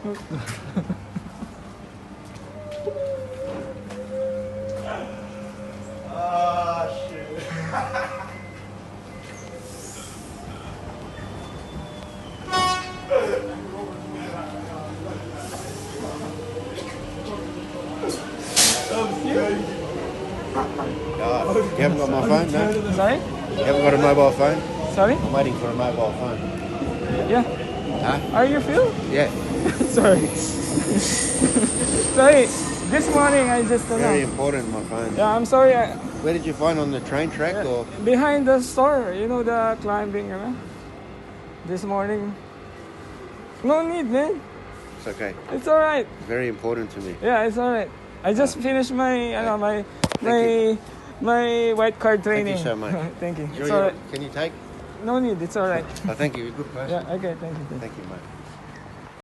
Ah, shit. You haven't got my phone, no? Sorry? You haven't got a mobile phone? Sorry? I'm waiting for a mobile phone. Yeah. Huh? Are you Phil? Yeah. Sorry. Sorry. This morning I just Very important, my phone. Yeah, I'm sorry. Where did you find on the train track or? Behind the store, you know, the climbing, you know? This morning. No need, man. It's okay. It's all right. Very important to me. Yeah, it's all right. I just finished my, my you. my white card training. Thank you so much. Thank you. Enjoy It's all right. Can you take? No need. It's all right. Oh, thank you. You're a good person. Yeah. Okay. Thank you. Thank you, mate.